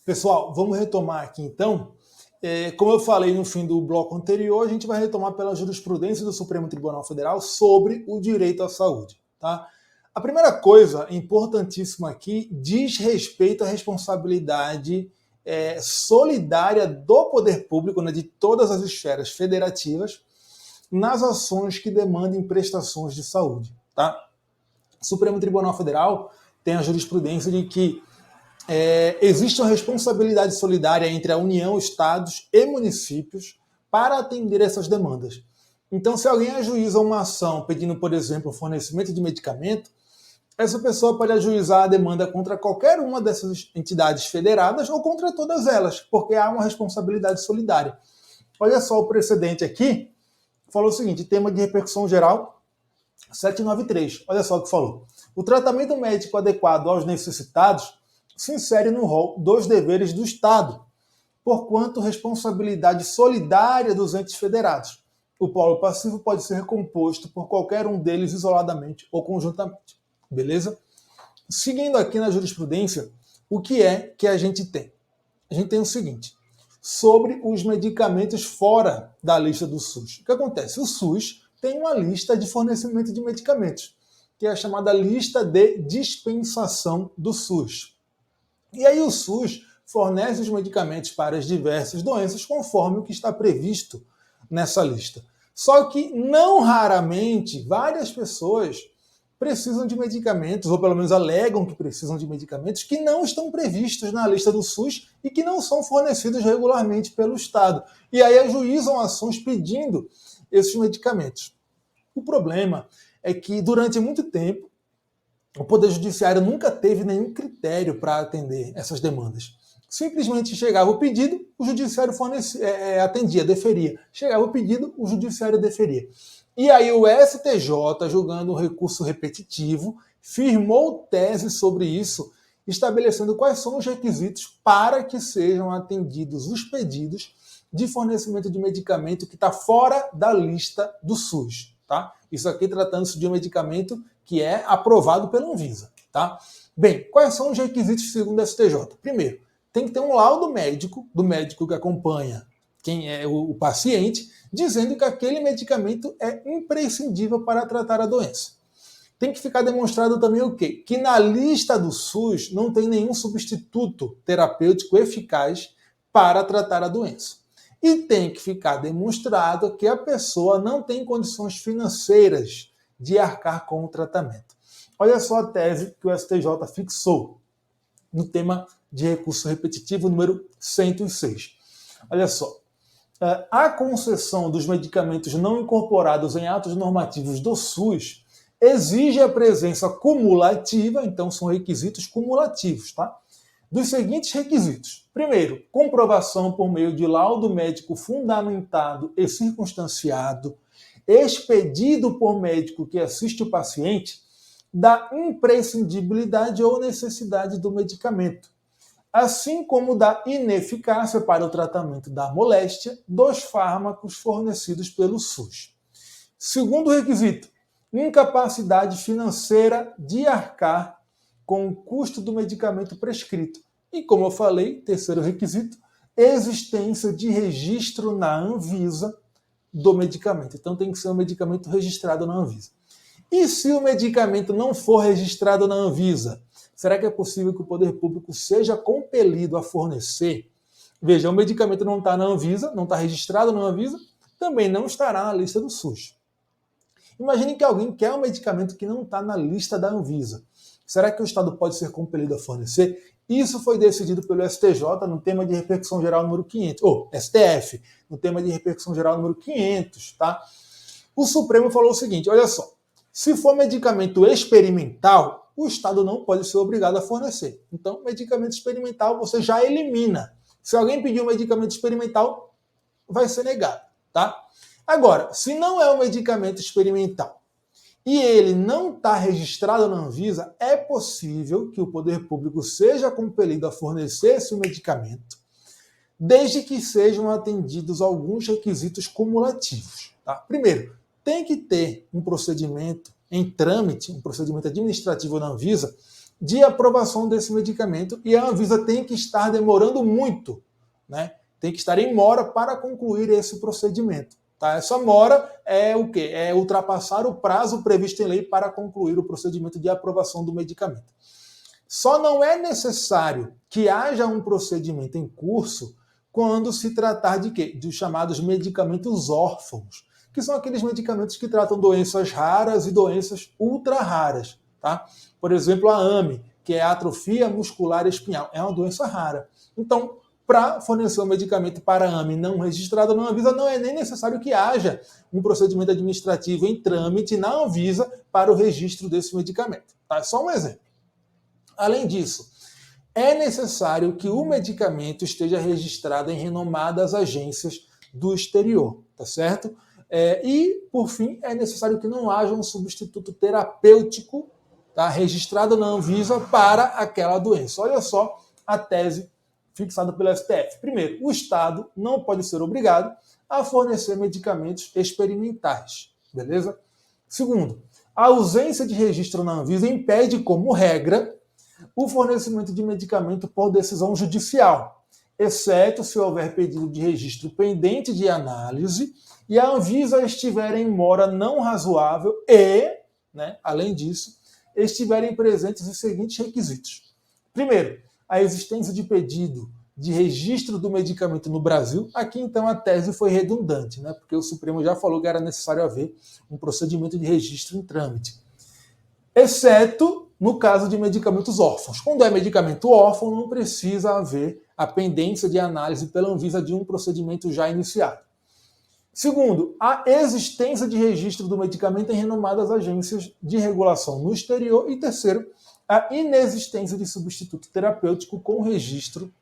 Pessoal, vamos retomar aqui então. Como eu falei no fim do bloco anterior, a gente vai retomar pela jurisprudência do Supremo Tribunal Federal sobre o direito à saúde. Tá? A primeira coisa importantíssima aqui diz respeito à responsabilidade solidária do poder público, né, de todas as esferas federativas, nas ações que demandem prestações de saúde. Tá? O Supremo Tribunal Federal tem a jurisprudência de que existe uma responsabilidade solidária entre a União, Estados e municípios para atender essas demandas. Então, se alguém ajuiza uma ação pedindo, por exemplo, o fornecimento de medicamento, essa pessoa pode ajuizar a demanda contra qualquer uma dessas entidades federadas ou contra todas elas, porque há uma responsabilidade solidária. Olha só o precedente aqui, falou o seguinte, tema de repercussão geral 793, olha só o que falou. O tratamento médico adequado aos necessitados se insere no rol dos deveres do Estado, porquanto responsabilidade solidária dos entes federados. O polo passivo pode ser composto por qualquer um deles isoladamente ou conjuntamente. Beleza? Seguindo aqui na jurisprudência, o que é que a gente tem? A gente tem o seguinte, sobre os medicamentos fora da lista do SUS. O que acontece? O SUS tem uma lista de fornecimento de medicamentos, que é a chamada lista de dispensação do SUS. E aí o SUS fornece os medicamentos para as diversas doenças conforme o que está previsto nessa lista. Só que não raramente várias pessoas precisam de medicamentos, ou pelo menos alegam que precisam de medicamentos que não estão previstos na lista do SUS e que não são fornecidos regularmente pelo Estado. E aí ajuizam ações pedindo esses medicamentos. O problema é que durante muito tempo o Poder Judiciário nunca teve nenhum critério para atender essas demandas. Simplesmente chegava o pedido, o Judiciário atendia, deferia. Chegava o pedido, o Judiciário deferia. E aí o STJ, julgando um recurso repetitivo, firmou tese sobre isso, estabelecendo quais são os requisitos para que sejam atendidos os pedidos de fornecimento de medicamento que está fora da lista do SUS. Tá? Isso aqui tratando-se de um medicamento que é aprovado pela Anvisa. Tá? Bem, quais são os requisitos segundo o STJ? Primeiro, tem que ter um laudo médico, do médico que acompanha quem é o paciente, dizendo que aquele medicamento é imprescindível para tratar a doença. Tem que ficar demonstrado também o quê? Que na lista do SUS não tem nenhum substituto terapêutico eficaz para tratar a doença. E tem que ficar demonstrado que a pessoa não tem condições financeiras de arcar com o tratamento. Olha só a tese que o STJ fixou no tema de recurso repetitivo número 106. Olha só. A concessão dos medicamentos não incorporados em atos normativos do SUS exige a presença cumulativa, então são requisitos cumulativos, tá? Dos seguintes requisitos. Primeiro, comprovação por meio de laudo médico fundamentado e circunstanciado, expedido por médico que assiste o paciente, da imprescindibilidade ou necessidade do medicamento, assim como da ineficácia para o tratamento da moléstia dos fármacos fornecidos pelo SUS. Segundo requisito, incapacidade financeira de arcar com o custo do medicamento prescrito. E como eu falei, terceiro requisito, existência de registro na Anvisa do medicamento. Então tem que ser um medicamento registrado na Anvisa. E se o medicamento não for registrado na Anvisa, será que é possível que o poder público seja compelido a fornecer? Veja, o medicamento não está na Anvisa, não está registrado na Anvisa, também não estará na lista do SUS. Imagine que alguém quer um medicamento que não está na lista da Anvisa. Será que o Estado pode ser compelido a fornecer? Isso foi decidido pelo STJ no tema de repercussão geral número 500, ou STF, no tema de repercussão geral número 500, tá? O Supremo falou o seguinte, olha só, se for medicamento experimental, o Estado não pode ser obrigado a fornecer. Então, medicamento experimental você já elimina. Se alguém pedir um medicamento experimental, vai ser negado, tá? Agora, se não é um medicamento experimental e ele não está registrado na Anvisa, é possível que o poder público seja compelido a fornecer esse medicamento, desde que sejam atendidos alguns requisitos cumulativos. Tá? Primeiro, tem que ter um procedimento em trâmite, um procedimento administrativo na Anvisa, de aprovação desse medicamento e a Anvisa tem que estar demorando muito, né? Tem que estar em mora para concluir esse procedimento. Tá? Essa mora é o quê? É ultrapassar o prazo previsto em lei para concluir o procedimento de aprovação do medicamento. Só não é necessário que haja um procedimento em curso quando se tratar de quê? Dos chamados medicamentos órfãos, que são aqueles medicamentos que tratam doenças raras e doenças ultra raras. Tá? Por exemplo, a AME, que é a atrofia muscular espinhal, é uma doença rara. Então, para fornecer um medicamento para a AME não registrado na Anvisa, não é nem necessário que haja um procedimento administrativo em trâmite na Anvisa para o registro desse medicamento. Tá? Só um exemplo. Além disso, é necessário que o medicamento esteja registrado em renomadas agências do exterior, tá certo? E, por fim, é necessário que não haja um substituto terapêutico, tá, registrado na Anvisa para aquela doença. Olha só a tese fixada pelo STF. Primeiro, o Estado não pode ser obrigado a fornecer medicamentos experimentais, beleza? Segundo, a ausência de registro na Anvisa impede, como regra, o fornecimento de medicamento por decisão judicial, exceto se houver pedido de registro pendente de análise e a Anvisa estiver em mora não razoável e, né, além disso, estiverem presentes os seguintes requisitos. Primeiro, a existência de pedido de registro do medicamento no Brasil. Aqui, então, a tese foi redundante, né, porque o Supremo já falou que era necessário haver um procedimento de registro em trâmite. Exceto no caso de medicamentos órfãos. Quando é medicamento órfão, não precisa haver a pendência de análise pela Anvisa de um procedimento já iniciado. Segundo, a existência de registro do medicamento em renomadas agências de regulação no exterior. E terceiro, a inexistência de substituto terapêutico com registro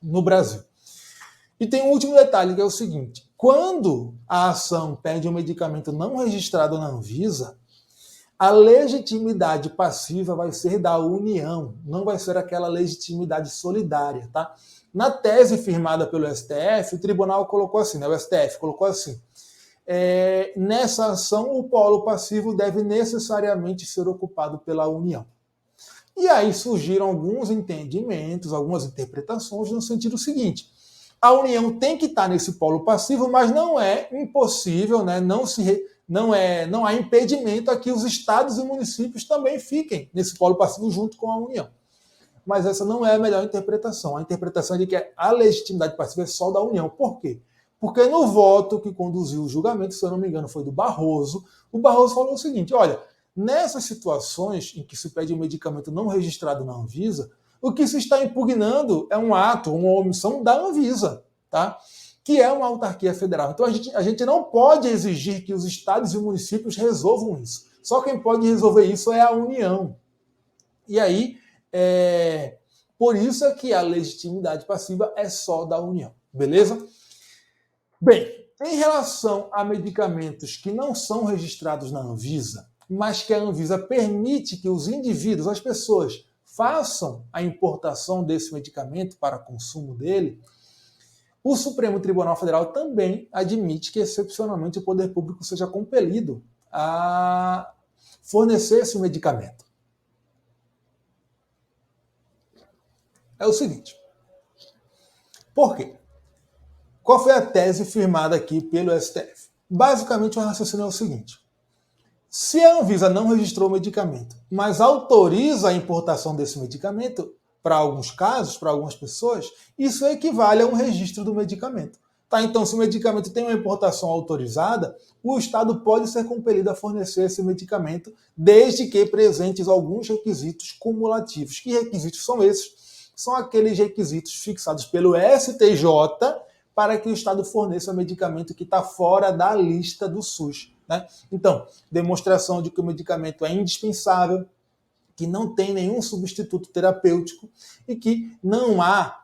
no Brasil. E tem um último detalhe, que é o seguinte: quando a ação pede um medicamento não registrado na Anvisa, a legitimidade passiva vai ser da União, não vai ser aquela legitimidade solidária, tá? Na tese firmada pelo STF, o tribunal colocou assim, né? O STF colocou assim: nessa ação, o polo passivo deve necessariamente ser ocupado pela União. E aí surgiram alguns entendimentos, algumas interpretações no sentido seguinte: a União tem que estar nesse polo passivo, mas não é impossível, né? Não há impedimento a que os estados e municípios também fiquem nesse polo passivo junto com a União. Mas essa não é a melhor interpretação. A interpretação é de que a legitimidade passiva é só da União. Por quê? Porque no voto que conduziu o julgamento, se eu não me engano, foi do Barroso, o Barroso falou o seguinte: olha, nessas situações em que se pede um medicamento não registrado na Anvisa, o que se está impugnando é um ato, uma omissão da Anvisa, tá? Que é uma autarquia federal. Então a gente não pode exigir que os estados e municípios resolvam isso. Só quem pode resolver isso é a União. E aí, por isso é que a legitimidade passiva é só da União. Beleza? Bem, em relação a medicamentos que não são registrados na Anvisa, mas que a Anvisa permite que os indivíduos, as pessoas, façam a importação desse medicamento para consumo dele, o Supremo Tribunal Federal também admite que, excepcionalmente, o poder público seja compelido a fornecer esse medicamento. É o seguinte: por quê? Qual foi a tese firmada aqui pelo STF? Basicamente, o raciocínio é o seguinte: se a Anvisa não registrou o medicamento, mas autoriza a importação desse medicamento, para alguns casos, para algumas pessoas, isso equivale a um registro do medicamento. Tá? Então, se o medicamento tem uma importação autorizada, o Estado pode ser compelido a fornecer esse medicamento, desde que presentes alguns requisitos cumulativos. Que requisitos são esses? São aqueles requisitos fixados pelo STJ para que o Estado forneça medicamento que está fora da lista do SUS. Né? Então, demonstração de que o medicamento é indispensável, que não tem nenhum substituto terapêutico e que não há,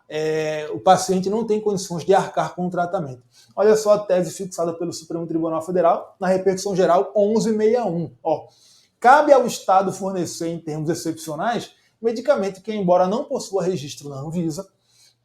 o paciente não tem condições de arcar com o tratamento. Olha só a tese fixada pelo Supremo Tribunal Federal na repercussão geral 1161. Cabe ao Estado fornecer, em termos excepcionais, medicamento que, embora não possua registro na Anvisa,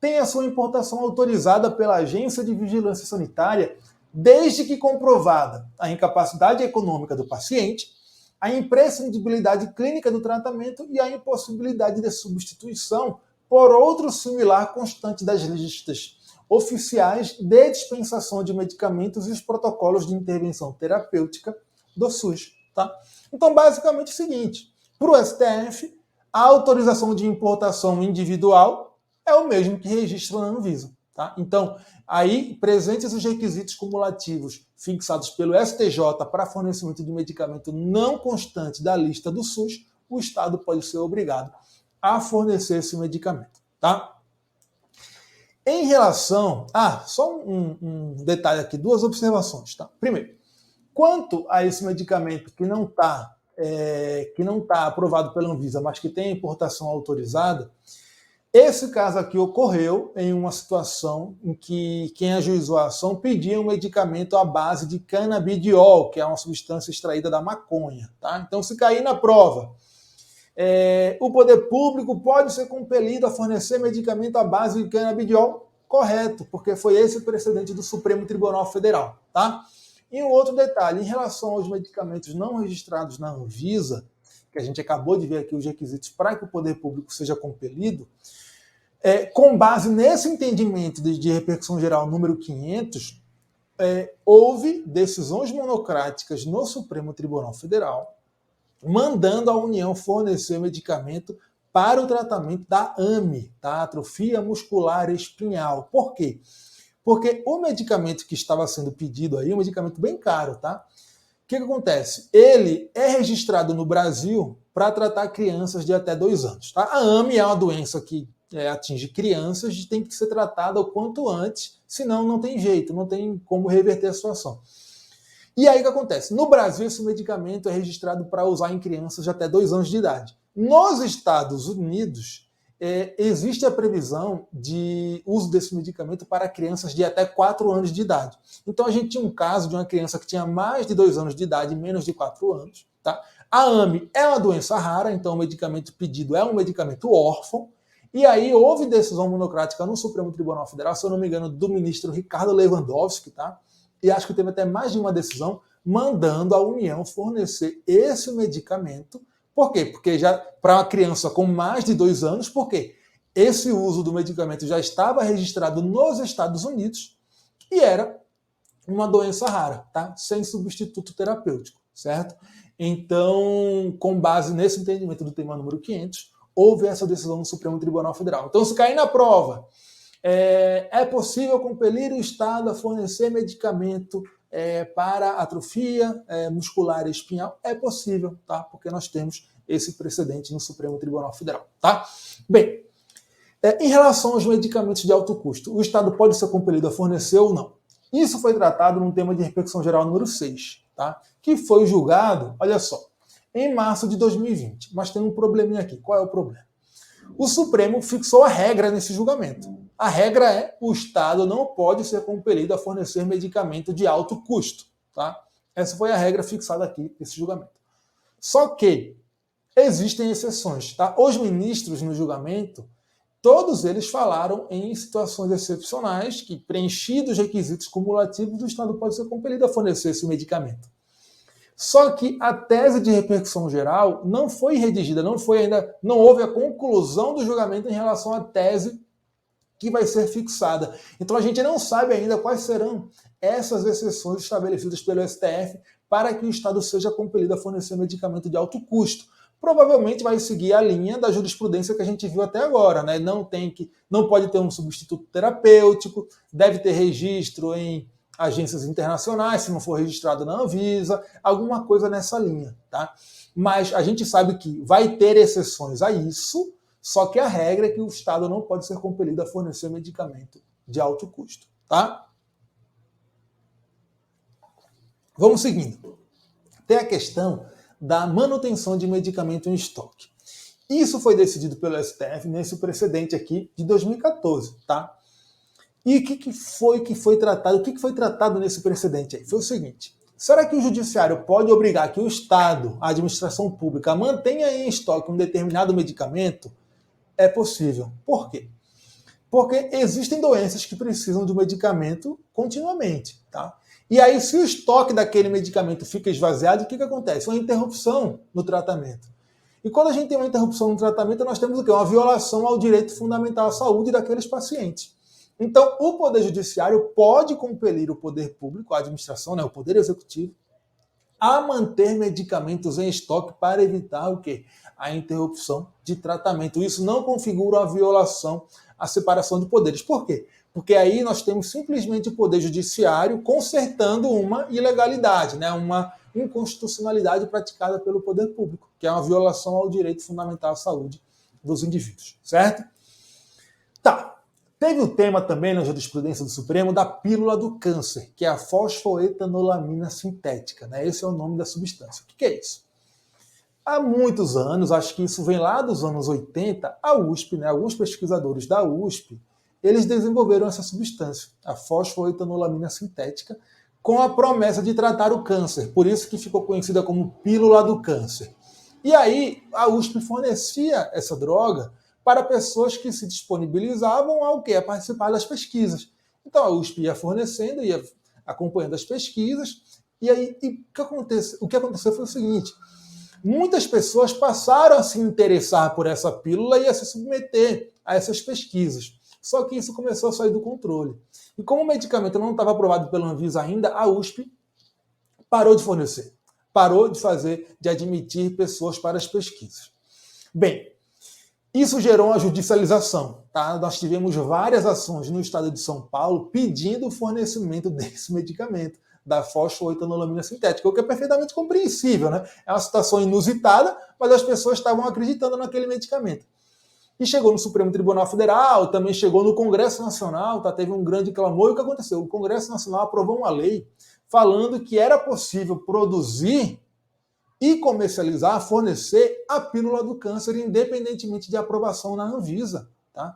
tenha sua importação autorizada pela Agência de Vigilância Sanitária, desde que comprovada a incapacidade econômica do paciente a imprescindibilidade clínica do tratamento e a impossibilidade de substituição por outro similar constante das listas oficiais de dispensação de medicamentos e os protocolos de intervenção terapêutica do SUS. Tá? Então, basicamente é o seguinte, para o STF, a autorização de importação individual é o mesmo que registro na Anvisa. Tá? Então, aí, presentes os requisitos cumulativos fixados pelo STJ para fornecimento de medicamento não constante da lista do SUS, o Estado pode ser obrigado a fornecer esse medicamento. Tá? Em relação... só um detalhe aqui, duas observações. Tá? Primeiro, quanto a esse medicamento que não está aprovado pela Anvisa, mas que tem importação autorizada, esse caso aqui ocorreu em uma situação em que quem ajuizou a ação pedia um medicamento à base de canabidiol, que é uma substância extraída da maconha. Tá? Então, se cair na prova, o poder público pode ser compelido a fornecer medicamento à base de canabidiol, correto, porque foi esse o precedente do Supremo Tribunal Federal. Tá? E um outro detalhe, em relação aos medicamentos não registrados na Anvisa, que a gente acabou de ver aqui os requisitos para que o poder público seja compelido, com base nesse entendimento de repercussão geral número 500, houve decisões monocráticas no Supremo Tribunal Federal, mandando a União fornecer medicamento para o tratamento da AME, tá? Atrofia muscular espinhal. Por quê? Porque o medicamento que estava sendo pedido aí é um medicamento bem caro, tá? O que acontece? Ele é registrado no Brasil para tratar crianças de até 2 anos. Tá? A AME é uma doença que atinge crianças e tem que ser tratada o quanto antes, senão não tem jeito, não tem como reverter a situação. E aí o que acontece? No Brasil, esse medicamento é registrado para usar em crianças de até 2 anos de idade. Nos Estados Unidos, existe a previsão de uso desse medicamento para crianças de até 4 anos de idade. Então a gente tinha um caso de uma criança que tinha mais de 2 anos de idade e menos de 4 anos. Tá? A AME é uma doença rara, então o medicamento pedido é um medicamento órfão. E aí houve decisão monocrática no Supremo Tribunal Federal, se eu não me engano, do ministro Ricardo Lewandowski, tá? E acho que teve até mais de uma decisão mandando a União fornecer esse medicamento. Por quê? Porque já para uma criança com mais de 2 anos, porque esse uso do medicamento já estava registrado nos Estados Unidos e era uma doença rara, tá? Sem substituto terapêutico, certo? Então, com base nesse entendimento do tema número 500, houve essa decisão no Supremo Tribunal Federal. Então, se cair na prova, é possível compelir o Estado a fornecer medicamento para atrofia muscular espinhal? É possível, tá? Porque nós temos esse precedente no Supremo Tribunal Federal, tá? Bem, em relação aos medicamentos de alto custo, o Estado pode ser compelido a fornecer ou não? Isso foi tratado num tema de repercussão geral número 6, tá? Que foi julgado, olha só, em março de 2020. Mas tem um probleminha aqui. Qual é o problema? O Supremo fixou a regra nesse julgamento. A regra é: o Estado não pode ser compelido a fornecer medicamento de alto custo. Tá? Essa foi a regra fixada aqui nesse julgamento. Só que existem exceções. Tá? Os ministros no julgamento, todos eles falaram em situações excepcionais que, preenchidos os requisitos cumulativos, o Estado pode ser compelido a fornecer esse medicamento. Só que a tese de repercussão geral não foi redigida, não houve a conclusão do julgamento em relação à tese que vai ser fixada. Então a gente não sabe ainda quais serão essas exceções estabelecidas pelo STF para que o Estado seja compelido a fornecer medicamento de alto custo. Provavelmente vai seguir a linha da jurisprudência que a gente viu até agora, né? Não pode ter um substituto terapêutico, deve ter registro em agências internacionais, se não for registrado na Anvisa, alguma coisa nessa linha, tá? Mas a gente sabe que vai ter exceções a isso, só que a regra é que o Estado não pode ser compelido a fornecer medicamento de alto custo, tá? Vamos seguindo. Tem a questão da manutenção de medicamento em estoque. Isso foi decidido pelo STF nesse precedente aqui de 2014, tá? E o que foi tratado? O que foi tratado nesse precedente aí? Foi o seguinte: será que o judiciário pode obrigar que o Estado, a administração pública, mantenha em estoque um determinado medicamento? É possível. Por quê? Porque existem doenças que precisam de medicamento continuamente, tá? E aí, se o estoque daquele medicamento fica esvaziado, o que acontece? Uma interrupção no tratamento. E quando a gente tem uma interrupção no tratamento, nós temos o quê? Uma violação ao direito fundamental à saúde daqueles pacientes. Então, o Poder Judiciário pode compelir o poder público, a administração, né, o Poder Executivo, a manter medicamentos em estoque para evitar o quê? A interrupção de tratamento. Isso não configura uma violação à separação de poderes. Por quê? Porque aí nós temos simplesmente o Poder Judiciário consertando uma ilegalidade, né? Uma inconstitucionalidade praticada pelo poder público, que é uma violação ao direito fundamental à saúde dos indivíduos, certo? Tá. Teve o tema também na jurisprudência do Supremo da pílula do câncer, que é a fosfoetanolamina sintética, né? Esse é o nome da substância. O que é isso? Há muitos anos, acho que isso vem lá dos anos 80, a USP, né? Alguns pesquisadores da USP, eles desenvolveram essa substância, a fosfoetanolamina sintética, com a promessa de tratar o câncer. Por isso que ficou conhecida como pílula do câncer. E aí, a USP fornecia essa droga para pessoas que se disponibilizavam ao quê? A participar das pesquisas. Então a USP ia fornecendo, ia acompanhando as pesquisas, e aí o que aconteceu foi o seguinte: muitas pessoas passaram a se interessar por essa pílula e a se submeter a essas pesquisas. Só que isso começou a sair do controle. E como o medicamento não estava aprovado pela Anvisa ainda, a USP parou de fornecer, parou de admitir pessoas para as pesquisas. Bem, isso gerou uma judicialização. Tá? Nós tivemos várias ações no estado de São Paulo pedindo o fornecimento desse medicamento, da fosfoetanolamina sintética, o que é perfeitamente compreensível, né? É uma situação inusitada, mas as pessoas estavam acreditando naquele medicamento. E chegou no Supremo Tribunal Federal, também chegou no Congresso Nacional, tá? Teve um grande clamor. E o que aconteceu? O Congresso Nacional aprovou uma lei falando que era possível produzir e comercializar, fornecer a pílula do câncer, independentemente de aprovação na Anvisa. Tá?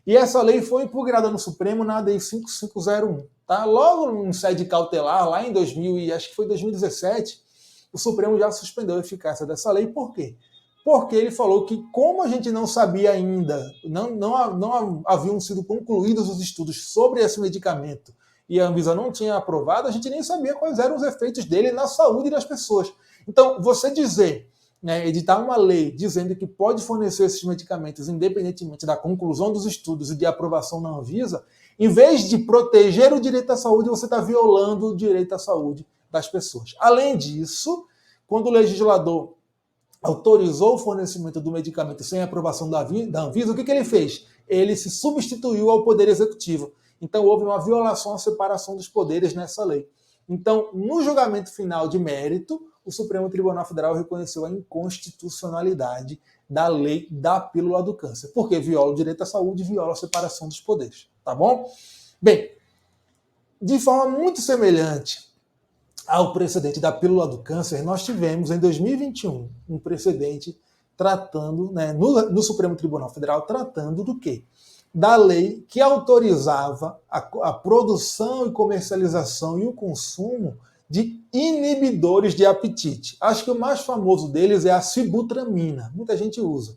E essa lei foi impugnada no Supremo na ADI 5501. Tá? Logo em sede cautelar, lá em 2017, o Supremo já suspendeu a eficácia dessa lei. Por quê? Porque ele falou que, como a gente não sabia ainda, não haviam sido concluídos os estudos sobre esse medicamento e a Anvisa não tinha aprovado, a gente nem sabia quais eram os efeitos dele na saúde das pessoas. Então, você dizer, né, editar uma lei dizendo que pode fornecer esses medicamentos independentemente da conclusão dos estudos e de aprovação na Anvisa, em vez de proteger o direito à saúde, você está violando o direito à saúde das pessoas. Além disso, quando o legislador autorizou o fornecimento do medicamento sem aprovação da Anvisa, o que ele fez? Ele se substituiu ao Poder Executivo. Então, houve uma violação à separação dos poderes nessa lei. Então, no julgamento final de mérito, o Supremo Tribunal Federal reconheceu a inconstitucionalidade da lei da pílula do câncer, porque viola o direito à saúde e viola a separação dos poderes, tá bom? Bem, de forma muito semelhante ao precedente da pílula do câncer, nós tivemos em 2021 um precedente tratando, né, no Supremo Tribunal Federal, tratando do quê? Da lei que autorizava a produção e comercialização e o consumo de inibidores de apetite. Acho que o mais famoso deles é a sibutramina. Muita gente usa.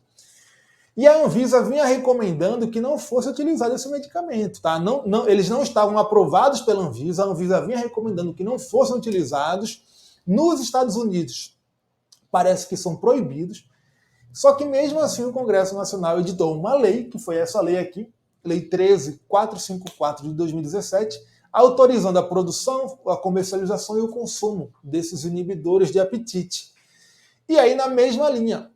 E a Anvisa vinha recomendando que não fosse utilizado esse medicamento. Tá? Eles não estavam aprovados pela Anvisa. A Anvisa vinha recomendando que não fossem utilizados. Nos Estados Unidos, parece que são proibidos. Só que mesmo assim o Congresso Nacional editou uma lei, que foi essa lei aqui, Lei 13454 de 2017, autorizando a produção, a comercialização e o consumo desses inibidores de apetite. E aí, na mesma linha,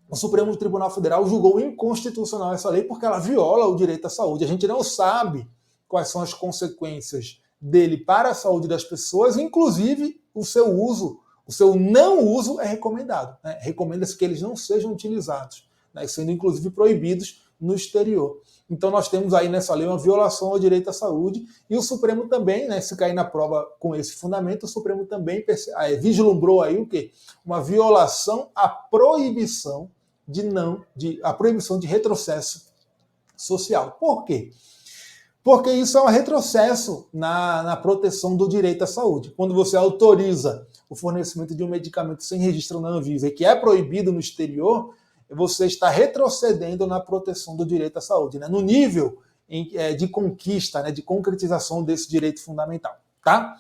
o Supremo Tribunal Federal julgou inconstitucional essa lei porque ela viola o direito à saúde. A gente não sabe quais são as consequências dele para a saúde das pessoas, inclusive o seu uso, o seu não uso é recomendado. Né? Recomenda-se que eles não sejam utilizados, né? Sendo inclusive proibidos no exterior. Então nós temos aí nessa lei uma violação ao direito à saúde e o Supremo também, né, se cair na prova com esse fundamento, o Supremo também vislumbrou aí o quê? Uma violação à proibição a proibição de retrocesso social. Por quê? Porque isso é um retrocesso na proteção do direito à saúde. Quando você autoriza o fornecimento de um medicamento sem registro na Anvisa e que é proibido no exterior, você está retrocedendo na proteção do direito à saúde, né? No nível de conquista, né, de concretização desse direito fundamental. Tá?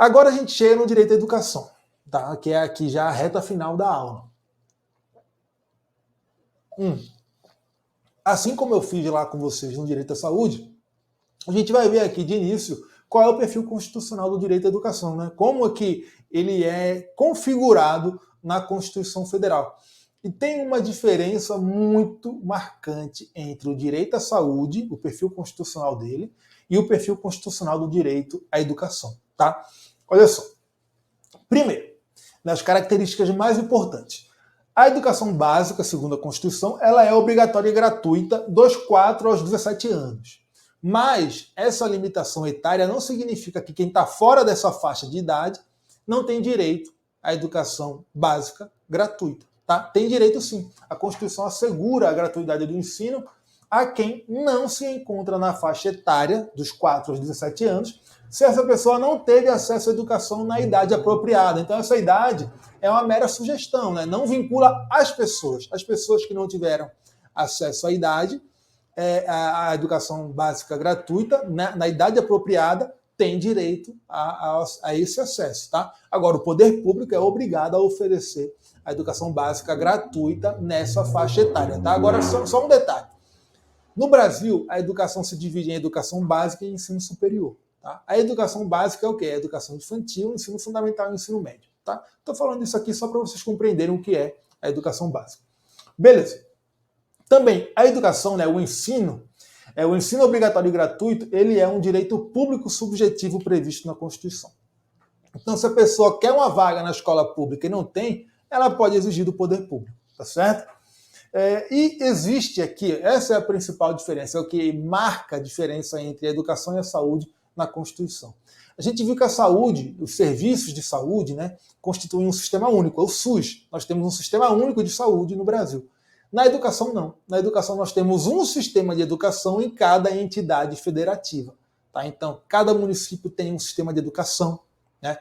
Agora a gente chega no direito à educação, tá? Que é aqui já a reta final da aula. Assim como eu fiz lá com vocês no direito à saúde, a gente vai ver aqui de início qual é o perfil constitucional do direito à educação, né? Como é que ele é configurado na Constituição Federal. E tem uma diferença muito marcante entre o direito à saúde, o perfil constitucional dele, e o perfil constitucional do direito à educação, tá? Olha só. Primeiro, nas características mais importantes. A educação básica, segundo a Constituição, ela é obrigatória e gratuita dos 4 aos 17 anos. Mas essa limitação etária não significa que quem está fora dessa faixa de idade não tem direito à educação básica gratuita. Tá? Tem direito sim. A Constituição assegura a gratuidade do ensino a quem não se encontra na faixa etária dos 4 aos 17 anos, se essa pessoa não teve acesso à educação na idade apropriada. Então essa idade é uma mera sugestão, né? Não vincula as pessoas. As pessoas que não tiveram acesso à idade, à educação básica gratuita, na idade apropriada, tem direito a esse acesso. Tá? Agora, o poder público é obrigado a oferecer a educação básica gratuita nessa faixa etária. Tá? Agora, só um detalhe. No Brasil, a educação se divide em educação básica e ensino superior. Tá? A educação básica é o quê? É a educação infantil, ensino fundamental e ensino médio. Tá? Estou falando isso aqui só para vocês compreenderem o que é a educação básica. Beleza. Também, a educação, né, o ensino obrigatório e gratuito, ele é um direito público subjetivo previsto na Constituição. Então, se a pessoa quer uma vaga na escola pública e não tem, ela pode exigir do poder público, tá certo? E existe aqui, essa é a principal diferença, é o que marca a diferença entre a educação e a saúde na Constituição. A gente viu que a saúde, os serviços de saúde, né, constituem um sistema único, é o SUS. Nós temos um sistema único de saúde no Brasil. Na educação, não. Na educação, nós temos um sistema de educação em cada entidade federativa. Tá? Então, cada município tem um sistema de educação. Né?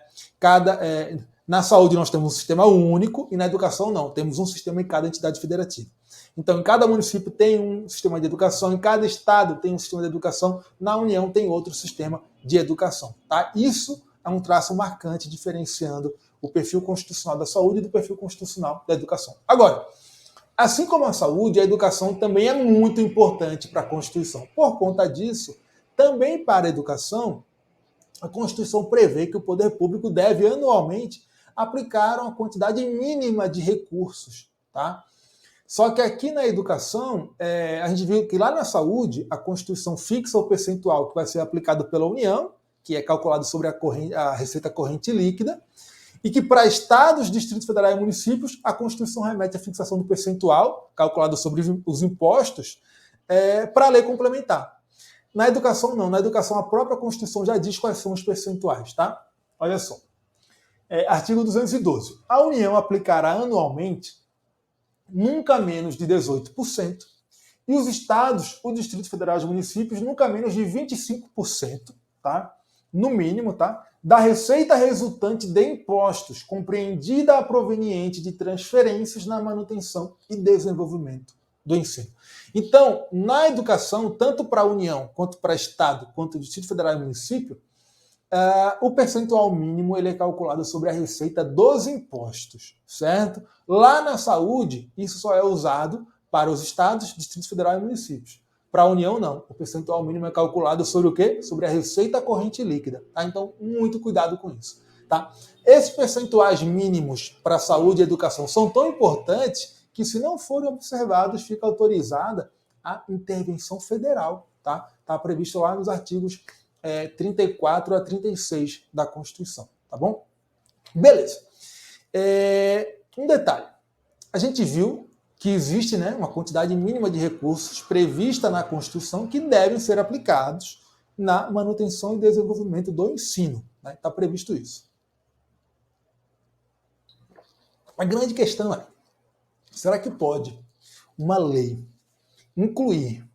Na saúde, nós temos um sistema único e na educação, não. Temos um sistema em cada entidade federativa. Então, em cada município tem um sistema de educação, em cada estado tem um sistema de educação, na União tem outro sistema de educação. Tá? Isso é um traço marcante diferenciando o perfil constitucional da saúde do perfil constitucional da educação. Agora, assim como a saúde, a educação também é muito importante para a Constituição. Por conta disso, também para a educação, a Constituição prevê que o poder público deve anualmente aplicar uma quantidade mínima de recursos. Tá? Só que aqui na educação, a gente viu que lá na saúde, a Constituição fixa o percentual que vai ser aplicado pela União, que é calculado sobre a receita corrente líquida, e que para estados, distritos federais e municípios, a Constituição remete à fixação do percentual, calculado sobre os impostos, para a lei complementar. Na educação, não. Na educação, a própria Constituição já diz quais são os percentuais. Tá? Olha só. Artigo 212. A União aplicará anualmente nunca menos de 18%, e os estados, o Distrito Federal e os municípios, nunca menos de 25%, tá? No mínimo, tá? Da receita resultante de impostos, compreendida a proveniente de transferências na manutenção e desenvolvimento do ensino. Então, na educação, tanto para a União, quanto para Estado, quanto Distrito Federal e município, o percentual mínimo ele é calculado sobre a receita dos impostos, certo? Lá na saúde, isso só é usado para os estados, Distrito Federal e municípios. Para a União, não. O percentual mínimo é calculado sobre o quê? Sobre a receita corrente líquida. Tá? Então, muito cuidado com isso. Tá? Esses percentuais mínimos para a saúde e educação são tão importantes que, se não forem observados, fica autorizada a intervenção federal. Tá? Tá previsto lá nos artigos 34 a 36 da Constituição. Tá bom? Beleza. Um detalhe. A gente viu que existe, né, uma quantidade mínima de recursos prevista na Constituição que devem ser aplicados na manutenção e desenvolvimento do ensino. Né? Está previsto isso. A grande questão é, será que pode uma lei incluir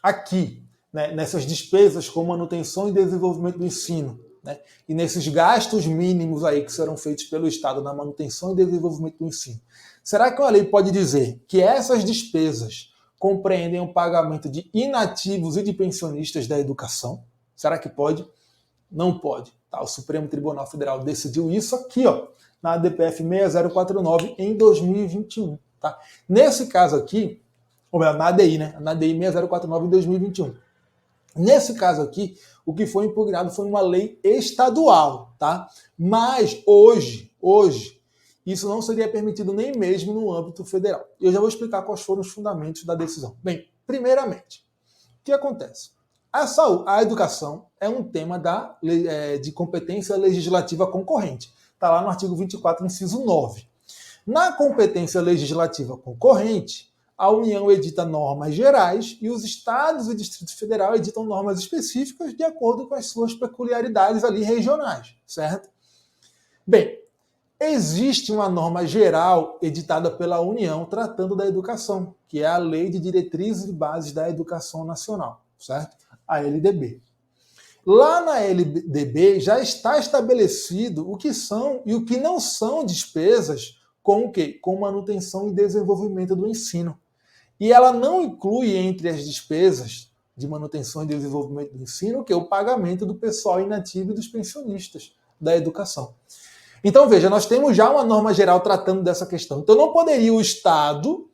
aqui, né, nessas despesas com manutenção e desenvolvimento do ensino, né, e nesses gastos mínimos aí que serão feitos pelo Estado na manutenção e desenvolvimento do ensino, será que uma lei pode dizer que essas despesas compreendem o pagamento de inativos e de pensionistas da educação? Será que pode? Não pode. Tá? O Supremo Tribunal Federal decidiu isso aqui, ó, na DPF 6049 em 2021. Tá? Nesse caso aqui, ou melhor, na ADI, né? Na ADI 6049 em 2021. Nesse caso aqui, o que foi impugnado foi uma lei estadual, tá? Mas hoje, isso não seria permitido nem mesmo no âmbito federal. Eu já vou explicar quais foram os fundamentos da decisão. Bem, primeiramente, o que acontece? A educação é um tema de competência legislativa concorrente. Está lá no artigo 24, inciso 9. Na competência legislativa concorrente, a União edita normas gerais e os estados e Distrito Federal editam normas específicas de acordo com as suas peculiaridades ali regionais, certo? Bem, existe uma norma geral editada pela União tratando da educação, que é a Lei de Diretrizes e Bases da Educação Nacional, certo? A LDB. Lá na LDB já está estabelecido o que são e o que não são despesas com o quê? Com manutenção e desenvolvimento do ensino. E ela não inclui entre as despesas de manutenção e desenvolvimento do ensino que é o pagamento do pessoal inativo e dos pensionistas da educação. Então, veja, nós temos já uma norma geral tratando dessa questão. Então, não poderia o Estado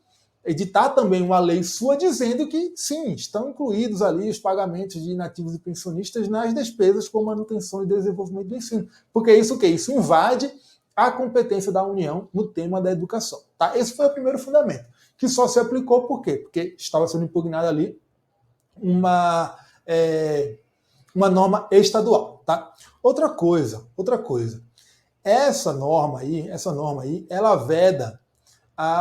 editar também uma lei sua dizendo que, sim, estão incluídos ali os pagamentos de inativos e pensionistas nas despesas com manutenção e desenvolvimento do ensino. Porque isso o quê? Isso invade a competência da União no tema da educação. Tá? Esse foi o primeiro fundamento, que só se aplicou por quê? Porque estava sendo impugnada ali uma norma estadual. Tá? Outra coisa. Essa norma aí, ela veda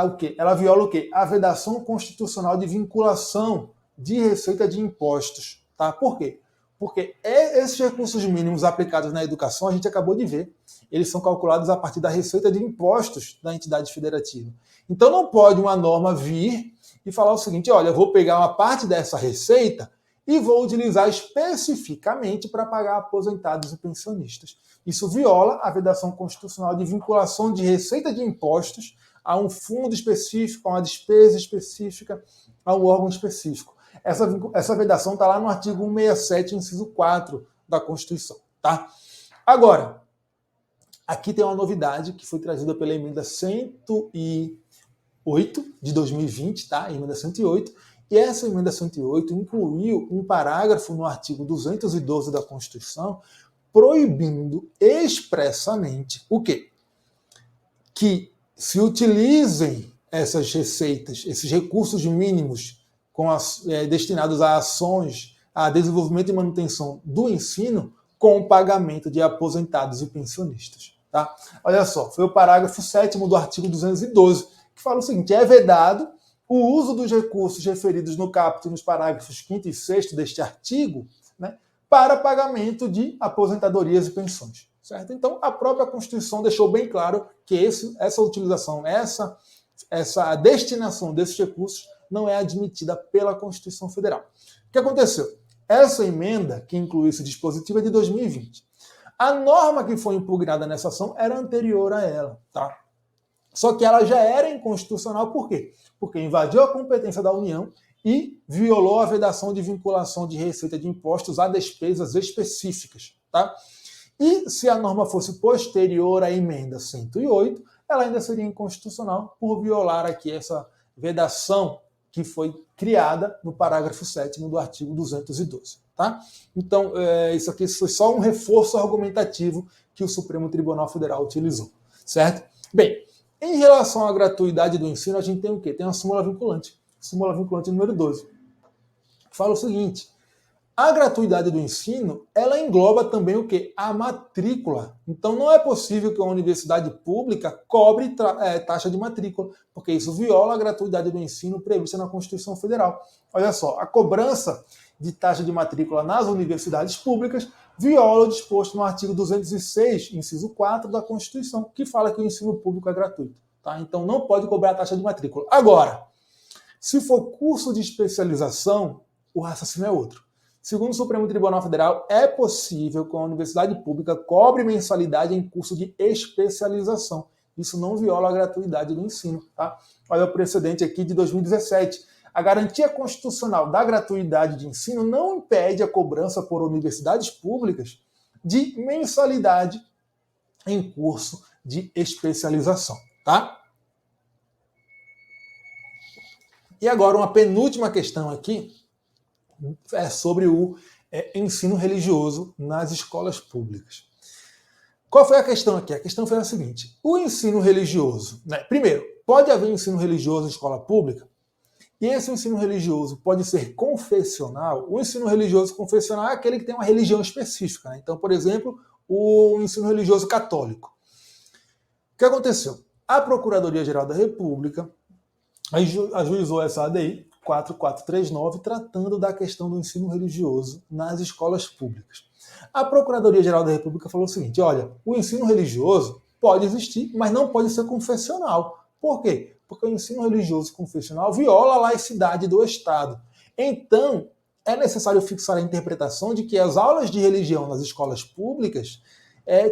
o quê? Ela viola o quê? A vedação constitucional de vinculação de receita de impostos. Tá? Por quê? Porque esses recursos mínimos aplicados na educação, a gente acabou de ver, eles são calculados a partir da receita de impostos da entidade federativa. Então não pode uma norma vir e falar o seguinte, olha, eu vou pegar uma parte dessa receita e vou utilizar especificamente para pagar aposentados e pensionistas. Isso viola a vedação constitucional de vinculação de receita de impostos a um fundo específico, a uma despesa específica, a um órgão específico. Essa vedação está lá no artigo 167, inciso 4 da Constituição. Tá? Agora, aqui tem uma novidade que foi trazida pela emenda 108 de 2020, tá? Emenda 108, e essa emenda 108 incluiu um parágrafo no artigo 212 da Constituição proibindo expressamente o quê? Que se utilizem essas receitas, esses recursos mínimos destinados a ações, a desenvolvimento e manutenção do ensino com o pagamento de aposentados e pensionistas. Tá? Olha só, foi o parágrafo 7º do artigo 212, que fala o seguinte, é vedado o uso dos recursos referidos no caput nos parágrafos 5º e 6º deste artigo, né, para pagamento de aposentadorias e pensões. Certo? Então, a própria Constituição deixou bem claro que essa utilização, essa destinação desses recursos não é admitida pela Constituição Federal. O que aconteceu? Essa emenda, que inclui esse dispositivo, é de 2020. A norma que foi impugnada nessa ação era anterior a ela. Tá? Só que ela já era inconstitucional, por quê? Porque invadiu a competência da União e violou a vedação de vinculação de receita de impostos a despesas específicas. Tá? E se a norma fosse posterior à emenda 108, ela ainda seria inconstitucional por violar aqui essa vedação que foi criada no parágrafo 7º do artigo 212. Tá? Então, isso aqui foi só um reforço argumentativo que o Supremo Tribunal Federal utilizou. Certo? Bem, em relação à gratuidade do ensino, a gente tem o quê? Tem a súmula vinculante número 12, que fala o seguinte, a gratuidade do ensino, ela engloba também o quê? A matrícula. Então não é possível que uma universidade pública cobre taxa de matrícula, porque isso viola a gratuidade do ensino prevista na Constituição Federal. Olha só, a cobrança de taxa de matrícula nas universidades públicas viola o disposto no artigo 206, inciso 4 da Constituição, que fala que o ensino público é gratuito. Tá? Então não pode cobrar a taxa de matrícula. Agora, se for curso de especialização, o raciocínio é outro. Segundo o Supremo Tribunal Federal, é possível que a universidade pública cobre mensalidade em curso de especialização. Isso não viola a gratuidade do ensino. Tá? Olha o precedente aqui de 2017. A garantia constitucional da gratuidade de ensino não impede a cobrança por universidades públicas de mensalidade em curso de especialização, tá? E agora uma penúltima questão aqui é sobre o ensino religioso nas escolas públicas. Qual foi a questão aqui? A questão foi a seguinte: o ensino religioso, né? Primeiro, pode haver ensino religioso em escola pública? E esse ensino religioso pode ser confessional? O ensino religioso confessional é aquele que tem uma religião específica, né? Então, por exemplo, o ensino religioso católico. O que aconteceu? A Procuradoria-Geral da República ajuizou essa ADI 4439, tratando da questão do ensino religioso nas escolas públicas. A Procuradoria-Geral da República falou o seguinte: olha, o ensino religioso pode existir, mas não pode ser confessional. Por quê? Porque o ensino religioso confessional viola a laicidade do Estado. Então, é necessário fixar a interpretação de que as aulas de religião nas escolas públicas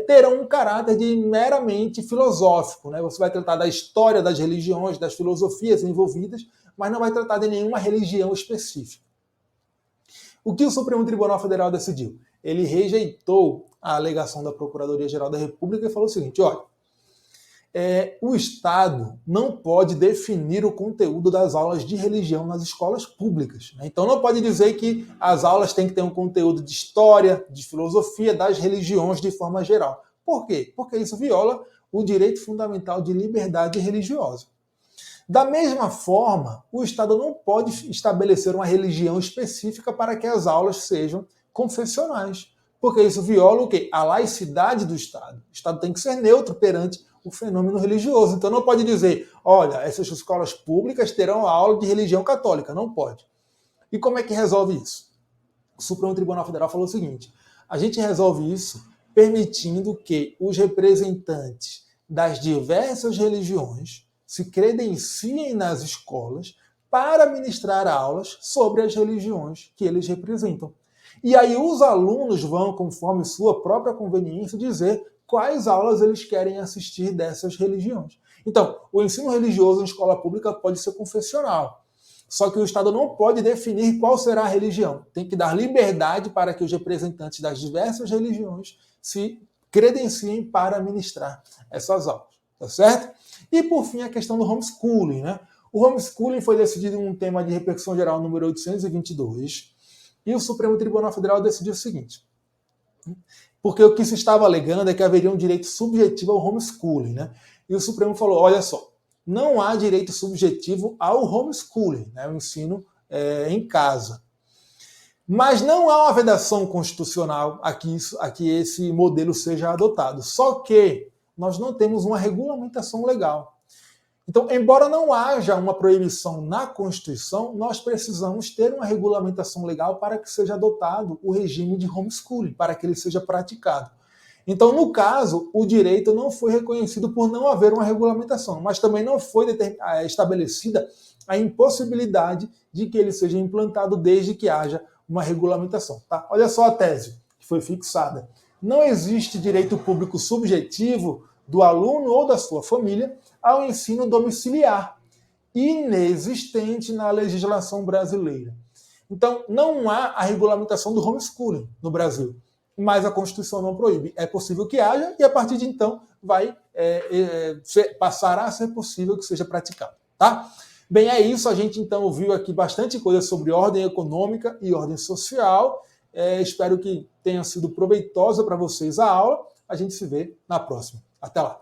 terão um caráter de meramente filosófico, né? Você vai tratar da história das religiões, das filosofias envolvidas, mas não vai tratar de nenhuma religião específica. O que o Supremo Tribunal Federal decidiu? Ele rejeitou a alegação da Procuradoria-Geral da República e falou o seguinte: olha, o Estado não pode definir o conteúdo das aulas de religião nas escolas públicas, né? Então não pode dizer que as aulas têm que ter um conteúdo de história, de filosofia, das religiões de forma geral. Por quê? Porque isso viola o direito fundamental de liberdade religiosa. Da mesma forma, o Estado não pode estabelecer uma religião específica para que as aulas sejam confessionais, porque isso viola o quê? A laicidade do Estado. O Estado tem que ser neutro perante o fenômeno religioso. Então não pode dizer, olha, essas escolas públicas terão aula de religião católica. Não pode. E como é que resolve isso? O Supremo Tribunal Federal falou o seguinte: a gente resolve isso permitindo que os representantes das diversas religiões se credenciem nas escolas para ministrar aulas sobre as religiões que eles representam. E aí os alunos vão, conforme sua própria conveniência, dizer quais aulas eles querem assistir dessas religiões. Então, o ensino religioso em escola pública pode ser confessional, só que o Estado não pode definir qual será a religião. Tem que dar liberdade para que os representantes das diversas religiões se credenciem para ministrar essas aulas, tá certo? E, por fim, a questão do homeschooling, né? O homeschooling foi decidido em um tema de repercussão geral número 822, e o Supremo Tribunal Federal decidiu o seguinte: porque o que se estava alegando é que haveria um direito subjetivo ao homeschooling, né? E o Supremo falou, olha só, não há direito subjetivo ao homeschooling, né? O ensino em casa. Mas não há uma vedação constitucional a que esse modelo seja adotado. Só que nós não temos uma regulamentação legal. Então, embora não haja uma proibição na Constituição, nós precisamos ter uma regulamentação legal para que seja adotado o regime de homeschooling, para que ele seja praticado. Então, no caso, o direito não foi reconhecido por não haver uma regulamentação, mas também não foi estabelecida a impossibilidade de que ele seja implantado desde que haja uma regulamentação. Tá? Olha só a tese que foi fixada. Não existe direito público subjetivo do aluno ou da sua família ao ensino domiciliar, inexistente na legislação brasileira. Então, não há a regulamentação do homeschooling no Brasil, mas a Constituição não proíbe. É possível que haja e, a partir de então, vai passará a ser possível que seja praticado. Tá? Bem, é isso. A gente, então, ouviu aqui bastante coisa sobre ordem econômica e ordem social. Espero que tenha sido proveitosa para vocês a aula. A gente se vê na próxima. Até lá.